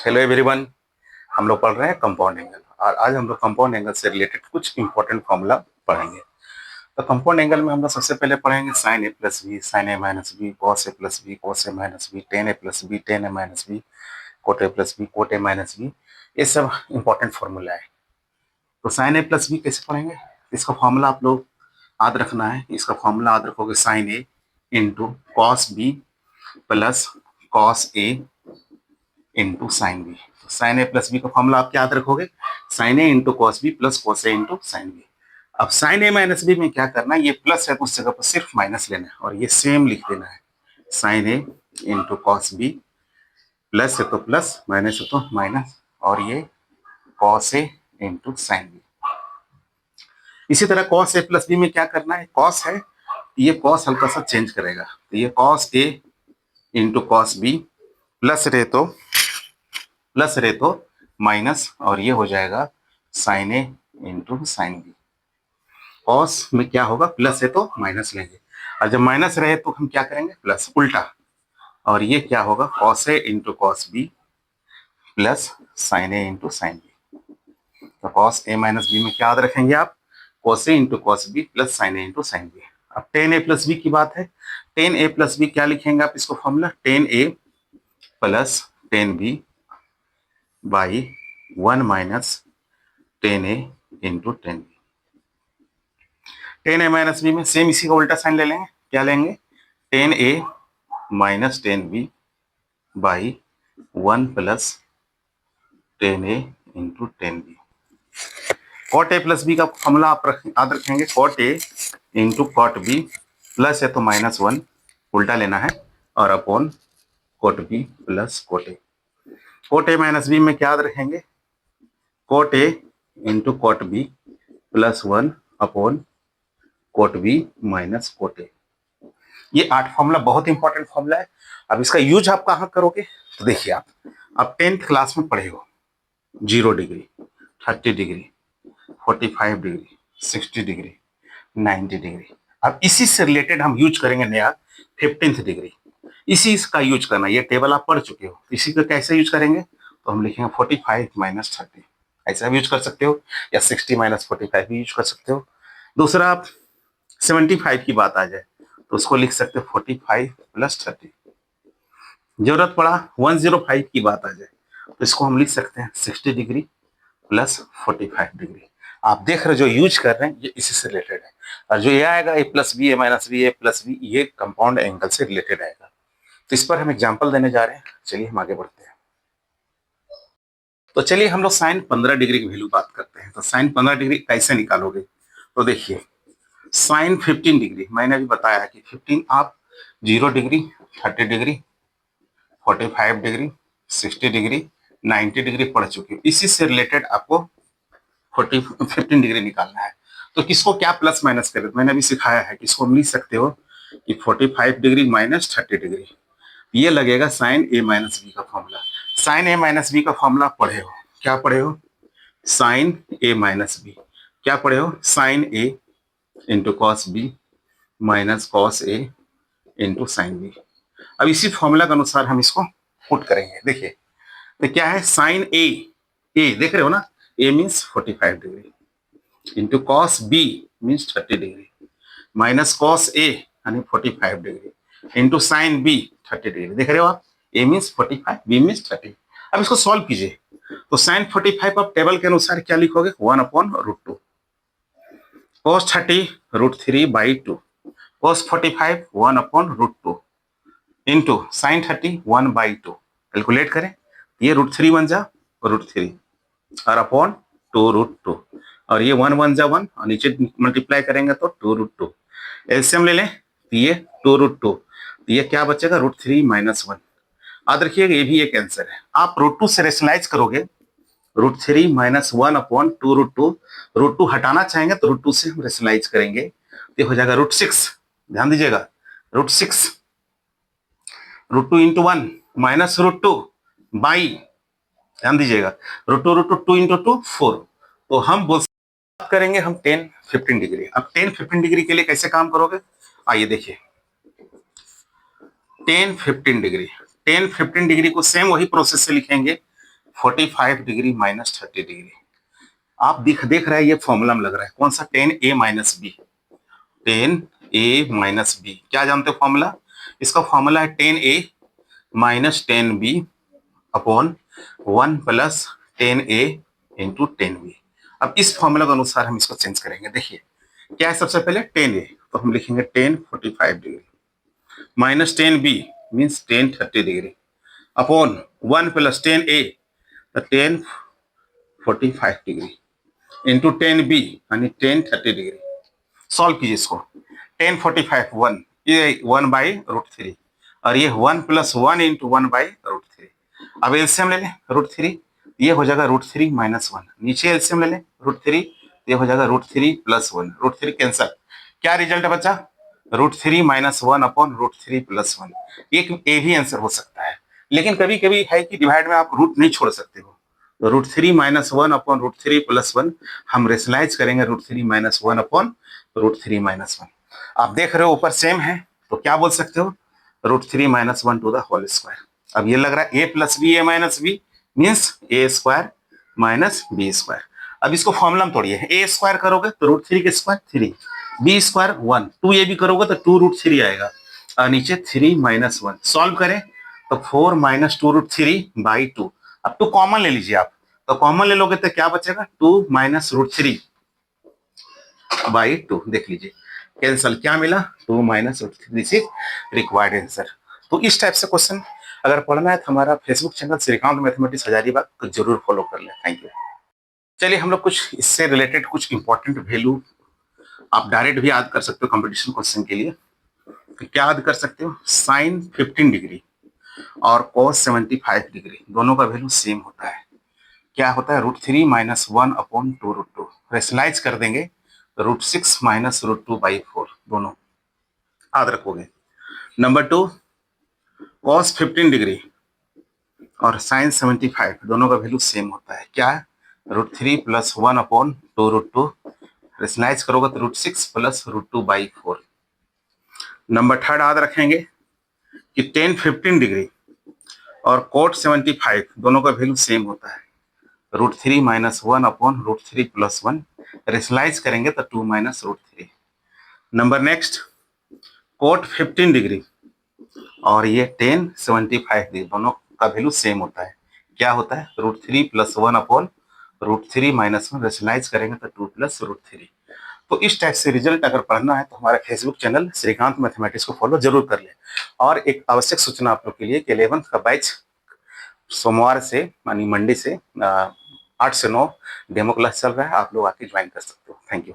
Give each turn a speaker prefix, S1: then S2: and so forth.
S1: Hello everyone. हम लोग पढ़ रहे हैं कंपाउंड एंगल और आज हम लोग कंपाउंड एंगल से रिलेटेड कुछ इंपॉर्टेंट फॉर्मूला पढ़ेंगे। तो कंपाउंड एंगल में हम लोग सबसे पहले पढ़ेंगे sine A plus B, sine A minus B, cos A plus B, cos A minus B, tan A plus B, tan A minus B, cot A plus B, cot A minus B. ये सब important formula है। तो sign A plus B कैसे पढ़ेंगे? इसका formula आप लोग याद रखना है। इसका फॉर्मूला याद रखोगे sine A into cos B plus cos A into sine B. Sine A plus B का फॉर्मूला आप क्या याद रखोगे? Sine A into cos B plus cos A into sine B. अब साइन ए माइनस बी में क्या करना है? ये प्लस है तो उस जगह पर सिर्फ माइनस लेना है और ये सेम लिख देना है। Sign A into cos B, plus है तो प्लस, माइनस है तो माइनस, और ये cos A into sine B. इसी तरह कॉस ए प्लस बी में क्या करना है? कॉस है, ये कॉस हल्का सा चेंज करेगा तो ये cos A into cos B, plus रहे तो माइनस, और ये हो जाएगा sign A into sine B. Cos में क्या होगा? प्लस है तो माइनस लेंगे, और जब माइनस रहे तो हम क्या करेंगे? प्लस, उल्टा। और ये क्या होगा? Cos A into cos B plus sine A into sine B. तो कॉस ए माइनस बी में क्या याद रखेंगे आप? Cos A into cos B plus sine A into sine B. अब टेन ए प्लस बी की बात है। टेन ए प्लस बी क्या लिखेंगे आप इसको? Formula tan A plus tan B by one minus tan A into tan B. Tan A minus B में same इसी का उल्टा साइन ले लेंगे। क्या लेंगे? Tan A minus tan B by one plus tan A into tan B. Cot A plus B का formula आप याद रखेंगे। Cot A into cot B, plus है तो माइनस वन, उल्टा लेना है, और upon cot B plus cot A. Cot A minus B में क्या याद रखेंगे? Cot A into cot B plus one upon cot B minus cot A. ये 8 फॉर्मूला बहुत इंपॉर्टेंट फॉर्मूला है। अब इसका यूज आप कहाँ करोगे? तो देखिए, आप 10th क्लास में पढ़े हो 0 degree, 30 degree, 45 degree, 60 degree, 90 degree. अब इसी से रिलेटेड हम यूज करेंगे नया 15th डिग्री। इसी का यूज करना, ये टेबल आप पढ़ चुके हो। इसी का कैसे यूज करेंगे? तो हम लिखेंगे 45 माइनस 30, ऐसा भी यूज कर सकते हो, या 60 माइनस 45 भी यूज कर सकते हो। दूसरा, आप 75 की बात आ जाए तो उसको लिख सकते हो 45 प्लस 30। जरूरत पड़ा 105 की बात आ जाए तो इसको हम लिख सकते हैं 60 डिग्री प्लस 45 डिग्री। आप देख रहे हो जो यूज कर रहे हैं ये इसी से रिलेटेड है। और जो ये आएगा ए plus B, A minus B, A plus B, ये कंपाउंड एंगल से रिलेटेड आएगा। तो इस पर हम एग्जाम्पल देने जा रहे हैं। चलिए हम आगे बढ़ते हैं। तो चलिए हम लोग साइन 15 डिग्री की वैल्यू बात करते हैं। तो साइन 15 डिग्री कैसे निकालोगे? तो देखिए, साइन 15 डिग्री मैंने अभी बताया कि 15 आप 0 degree, 30 degree, 45 degree, 60 degree, 90 degree पढ़ चुके हो। इसी से रिलेटेड आपको 15 डिग्री निकालना है। तो किसको क्या प्लस माइनस करें? मैंने अभी सिखाया है कि इसको लिख सकते हो कि 45 डिग्री माइनस 30 डिग्री, ये लगेगा साइन ए माइनस बी का formula. Sine A minus B का फॉर्मूला पढ़े हो? क्या पढ़े हो? Sine A minus B. क्या पढ़े हो? Sine A into cos B minus cos A into sine B. अब इसी फॉर्मूला के अनुसार हम इसको पुट करेंगे। देखिए, तो क्या है? साइन ए, ए देख रहे हो ना, A means 45 degree, into cos B means 30 degree, minus cos A यानी 45 degree, into sine B 30 degree. देख रहे हो आप, ए मीन्स 45, बी मीन्स 30। अब इसको सॉल्व कीजिए। तो साइन 45 आप टेबल के अनुसार क्या लिखोगे? 1 upon root 2, cos 30 root 3 by 2, cos 45 1 upon root 2 into sine 30 1 by 2। Calculate करें, ये रूट 3 1 जा रूट 3 और अपॉन 2 रूट 2, और ये 1 1 जा 1 और नीचे मल्टीप्लाई करेंगे तो 2 रूट 2। एलसीएम ले लें तो ये 2 रूट 2, तो ये क्या बचेगा? Root 3 minus 1। याद रखिएगा ये भी एक आंसर है। आप रूट 2 से रेशनलाइज करोगे, root 3 minus 1 upon 2 root 2। Root 2 हटाना चाहेंगे तो रूट 2 से हम रेशनलाइज करेंगे, ये हो जाएगा रूट 6। ध्यान दीजिएगा, root 6, root 2 into 1 minus root 2 by, ध्यान दीजिएगा, रूट 2 2 इंटू 2 4। तो हम बोल करेंगे हम 10 15 डिग्री। अब 10 15 डिग्री के लिए कैसे काम करोगे? आइए देखिए, 10 15 डिग्री, 10 15 डिग्री को सेम वही प्रोसेस से लिखेंगे 45 डिग्री माइनस 30 डिग्री। आप देख रहे हैं ये फॉर्मूला में लग रहा है कौन सा, tan A minus B. Tan A minus B क्या जानते हो फॉर्मूला, इसका फॉर्मूला है tan A minus tan B upon 1 plus tan A into tan B. अब इस फॉर्मूला के अनुसार हम इसको चेंज करेंगे। देखिए क्या है, सबसे पहले टेन ए तो हम लिखेंगे tan 45 degree minus tan B means tan 30 degree upon 1 plus tan A तो tan 45 degree into tan B यानी टेन 30 डिग्री। सॉल्व कीजिए इसको, टेन 45 1, ये 1/√3 और ये 1 प्लस 1 इंटू 1/√3। अब एलसीएम ले लें √3, ये हो जाएगा √3 माइनस 1। नीचे एलसीएम ले लें √3, ये हो जाएगा √3 प्लस 1। √3 कैंसल, क्या रिजल्ट है बच्चा, √3 माइनस 1 अपॉन √3 प्लस 1। एक ए भी आंसर हो सकता है, लेकिन कभी कभी है कि डिवाइड में आप रूट नहीं छोड़ सकते हो। तो √3 माइनस 1 अपॉन √3 प्लस 1 हम रेशनलाइज करेंगे √3 माइनस 1 अपॉन √3 माइनस 1। आप देख रहे हो ऊपर सेम है तो क्या बोल सकते हो, √3 minus 1 to the whole square. अब ये लग रहा है A plus B A minus B means A square minus B square. अब इसको फॉर्मूला में तोड़िए, ए स्क्वायर करोगे तो √3 के स्क्वायर 3, बी स्क्वायर 1, 2 ए भी करोगे तो 2√3 आएगा और नीचे 3 माइनस 1। सॉल्व करें तो 4 माइनस 2√3/2। अब 2 कॉमन ले लीजिए आप, तो कॉमन ले लोगे तो क्या बचेगा 2 माइनस √3/2। देख लीजिए कैंसल, क्या मिला 2 minus √3। This is required answer. तो इस टाइप से क्वेश्चन अगर पढ़ना है तो हमारा Facebook channel Shrikant mathematics Hazaribagh को जरूर फॉलो कर लें। Thank you. चलिए हम लोग कुछ इससे रिलेटेड कुछ इंपॉर्टेंट वैल्यू आप डायरेक्ट भी याद कर सकते हो कंपटीशन क्वेश्चन के लिए। तो क्या याद कर सकते हो, साइन 15 डिग्री और कॉस 75 डिग्री दोनों का वैल्यू सेम होता है। क्या होता है, √3 माइनस 1 अपॉन 2√2। रेशनलाइज कर देंगे √6 माइनस √2/4 दोनों याद रखोगे। नंबर 2, कॉस 15 डिग्री और साइन 75 दोनों का वैल्यू सेम होता है। क्या है, √3 प्लस 1 अपॉन 2√2। रेशनलाइज करोगे तो √6 प्लस √2/4। नंबर 3 याद रखेंगे कि टेन 15 डिग्री और कोट 75 दोनों का वैल्यू सेम होता है। √3 माइनस 1 अपॉन √3 प्लस 1। रेशनलाइज करेंगे तो 2 minus √3। Number next, cot 15 degree और ये टेन 75 डिग्री दोनों का वैल्यू सेम होता है। क्या होता है, √3 प्लस 1 अपॉन √3 माइनस 1। रेशनलाइज करेंगे तो 2 प्लस √3। तो इस टाइप से रिजल्ट अगर पढ़ना है तो हमारे फेसबुक चैनल श्रीकांत मैथमेटिक्स को फॉलो जरूर कर ले। और एक आवश्यक सूचना आप लोग के लिए कि 11th का बैच सोमवार से यानी मंडे से 8 से 9 डेमो क्लास चल रहा है, आप लोग आके ज्वाइन कर सकते हो। Thank you.